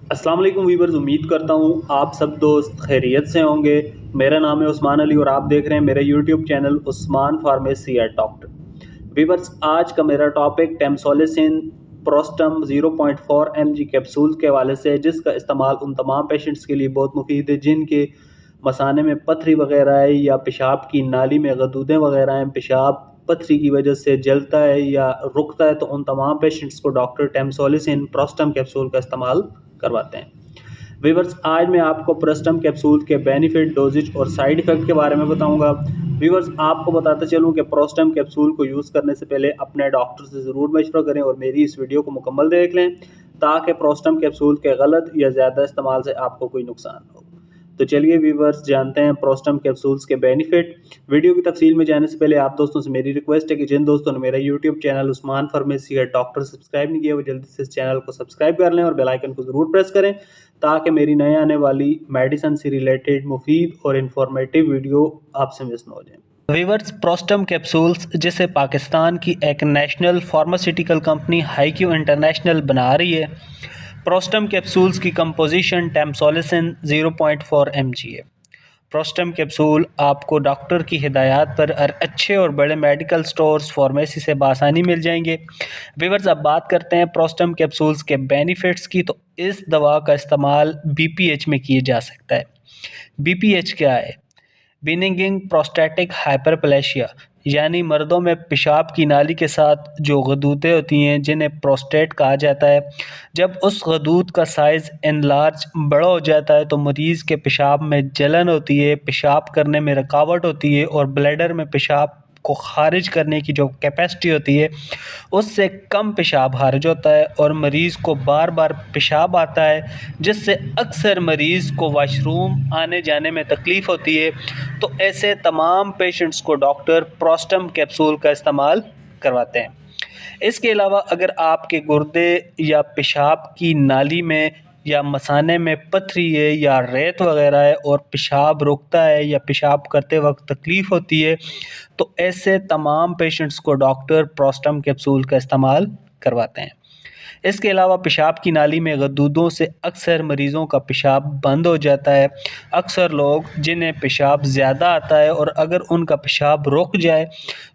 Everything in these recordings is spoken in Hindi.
अस्सलाम वालेकुम वीवर्स, उम्मीद करता हूँ आप सब दोस्त खैरियत से होंगे। मेरा नाम है उस्मान अली और आप देख रहे हैं मेरा YouTube channel Usman pharmacy at doctor. Viewers, आज का मेरा टॉपिक टेम्सोलिसिन प्रोस्टम 0.4 mg कैप्सूल के हवाले से है, जिसका इस्तेमाल उन तमाम पेशेंट्स के लिए बहुत मुफीद है जिनके मसाने में पथरी वगैरह है या पेशाब की नाली में गदूदें वगैरह हैं, पेशाब पथरी की वजह से जलता है या रुकता है, तो उन तमाम पेशेंट्स को डॉक्टर टेम्सोलिसिन प्रोस्टम कैप्सूल का इस्तेमाल करवाते हैं। वीवर्स, आज मैं आपको प्रोस्टम कैप्सूल के बेनिफिट, डोजेज और साइड इफ़ेक्ट के बारे में बताऊंगा। वीवर्स, आपको बताते चलूं कि प्रोस्टम कैप्सूल को यूज़ करने से पहले अपने डॉक्टर से ज़रूर मशवरा करें और मेरी इस वीडियो को मुकम्मल देख लें ताकि प्रोस्टम कैप्सूल के गलत या ज़्यादा इस्तेमाल से आपको कोई नुकसान ना हो। तो चलिए वीवर्स, जानते हैं प्रोस्टम कैप्सूल्स के बेनिफिट। वीडियो की तफसील में जाने से पहले आप दोस्तों से मेरी रिक्वेस्ट है कि जिन दोस्तों ने मेरा यूट्यूब चैनल उस्मान फार्मेसी या डॉक्टर सब्सक्राइब नहीं किया वो जल्दी से इस चैनल को सब्सक्राइब कर लें और बेल आइकन को ज़रूर प्रेस करें ताकि मेरी नए आने वाली मेडिसिन से रिलेटेड मुफीद और इन्फॉर्मेटिव वीडियो आपसे मिस ना हो जाए। वीवर्स, प्रोस्टम कैप्सूल्स जिसे पाकिस्तान की एक national pharmaceutical company Haikyu international बना रही है, प्रोस्टम कैप्सूल्स की कंपोजिशन टेम्सोलिसिन 0.4 mg है। प्रोस्टम कैप्सूल आपको डॉक्टर की हिदायत पर अच्छे और बड़े मेडिकल स्टोर्स फार्मेसी से बासानी मिल जाएंगे। वीवर्स, अब बात करते हैं प्रोस्टम कैप्सूल्स के बेनिफिट्स की। तो इस दवा का इस्तेमाल BPH में किया जा सकता है। BPH क्या है? बिनिंगिंग प्रोस्टैटिक हाइपरप्लेशिया, यानी मर्दों में पेशाब की नाली के साथ जो गदूदें होती हैं जिन्हें प्रोस्टेट कहा जाता है, जब उस गदूद का साइज़ एनलार्ज बड़ा हो जाता है तो मरीज़ के पेशाब में जलन होती है, पेशाब करने में रुकावट होती है और ब्लैडर में पेशाब को खारिज करने की जो कैपेसिटी होती है उससे कम पेशाब खारिज होता है और मरीज़ को बार बार पेशाब आता है, जिससे अक्सर मरीज़ को वॉशरूम आने जाने में तकलीफ़ होती है। तो ऐसे तमाम पेशेंट्स को डॉक्टर प्रोस्टम कैप्सूल का इस्तेमाल करवाते हैं। इसके अलावा अगर आपके गुर्दे या पेशाब की नाली में या मसाने में पथरी है या रेत वगैरह है और पेशाब रुकता है या पेशाब करते वक्त तकलीफ़ होती है, तो ऐसे तमाम पेशेंट्स को डॉक्टर प्रोस्टम कैप्सूल का इस्तेमाल करवाते हैं। इसके अलावा पेशाब की नाली में गदूदों से अक्सर मरीज़ों का पेशाब बंद हो जाता है। अक्सर लोग जिन्हें पेशाब ज़्यादा आता है और अगर उनका पेशाब रुक जाए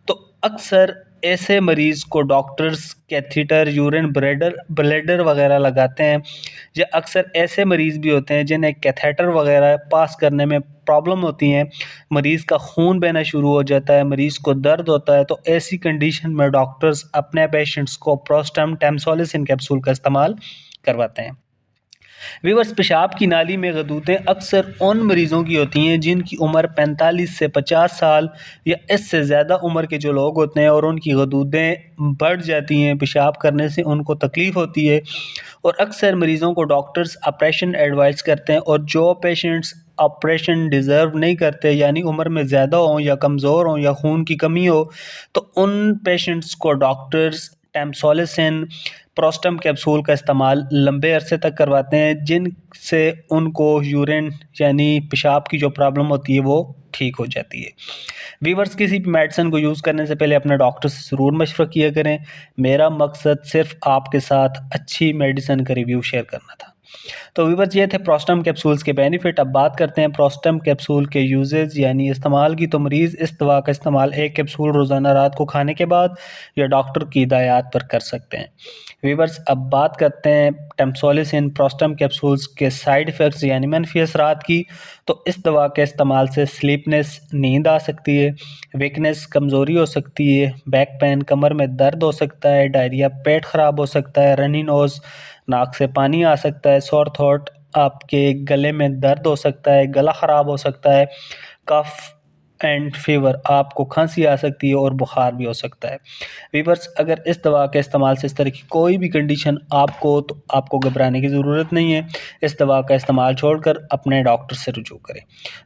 तो अक्सर ऐसे मरीज़ को डॉक्टर्स कैथीटर, यूरिन ब्लैडर वगैरह लगाते हैं। या अक्सर ऐसे मरीज़ भी होते हैं जिन्हें कैथेटर वगैरह पास करने में प्रॉब्लम होती हैं, मरीज़ का खून बहना शुरू हो जाता है, मरीज़ को दर्द होता है, तो ऐसी कंडीशन में डॉक्टर्स अपने पेशेंट्स को प्रोस्टम टेम्सोलिसिन कैप्सूल का इस्तेमाल करवाते हैं। वीवर्स, पेशाब की नाली में गदूदें अक्सर उन मरीज़ों की होती हैं जिनकी उम्र 45 से 50 साल या इससे ज़्यादा उम्र के जो लोग होते हैं और उनकी गदूदें बढ़ जाती हैं, पेशाब करने से उनको तकलीफ़ होती है और अक्सर मरीज़ों को डॉक्टर्स ऑपरेशन एडवाइस करते हैं। और जो पेशेंट्स ऑपरेशन डिज़र्व नहीं करते, यानी उम्र में ज़्यादा हों या कमज़ोर हों या खून की कमी हो, तो उन पेशेंट्स को डॉक्टर्स टेम्सोलिसिन प्रोस्टम कैप्सूल का इस्तेमाल लंबे अरसे तक करवाते हैं, जिनसे उनको यूरिन यानी पेशाब की जो प्रॉब्लम होती है वो ठीक हो जाती है। वीवर्स, किसी भी मेडिसिन को यूज़ करने से पहले अपने डॉक्टर से ज़रूर मशवरा किया करें। मेरा मकसद सिर्फ आपके साथ अच्छी मेडिसिन का रिव्यू शेयर करना था। तो वीवर्स, ये थे प्रोस्टम कैप्सूल्स के बेनिफिट। अब बात करते हैं प्रोस्टम कैप्सूल के यूजेज यानी इस्तेमाल की। तो मरीज़ इस दवा का इस्तेमाल एक कैप्सूल रोज़ाना रात को खाने के बाद या डॉक्टर की हिदायत पर कर सकते हैं। वीवर्स, अब बात करते हैं टेम्सोलिसिन प्रोस्टम कैप्सूल्स के साइड इफ़ेक्ट्स यानी मनफी असरात की। तो इस दवा के इस्तेमाल से स्लीपनेस, नींद आ सकती है, वीकनेस, कमज़ोरी हो सकती है, बैक पेन, कमर में दर्द हो सकता है, डायरिया, पेट ख़राब हो सकता है, रनी नोज़, नाक से पानी आ सकता है, सोर थ्रोट, आपके गले में दर्द हो सकता है, गला ख़राब हो सकता है, कफ एंड फीवर, आपको खांसी आ सकती है और बुखार भी हो सकता है। वीवर्स, अगर इस दवा के इस्तेमाल से इस तरह की कोई भी कंडीशन आपको तो आपको घबराने की ज़रूरत नहीं है। इस दवा का इस्तेमाल छोड़कर अपने डॉक्टर से रुजू करें।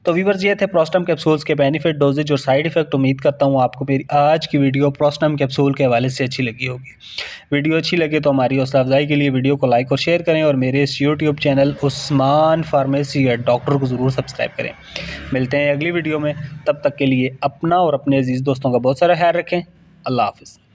तो वीवर्स, ये थे प्रोस्टम कैप्सूल्स के बेनिफिट, डोजेज और साइड इफ़ेक्ट। उम्मीद करता हूँ आपको मेरी आज की वीडियो प्रोस्टम कैप्सूल के हवाले से अच्छी लगी होगी। वीडियो अच्छी लगे तो हमारी हौसला अफजाई के लिए वीडियो को लाइक और शेयर करें और मेरे इस यूट्यूब चैनल उस्मान फार्मेसी या डॉक्टर को ज़रूर सब्सक्राइब करें। मिलते हैं अगली वीडियो में, तब तक के लिए अपना और अपने अजीज़ दोस्तों का बहुत सारा ख्याल रखें। अल्लाह हाफ़िज़।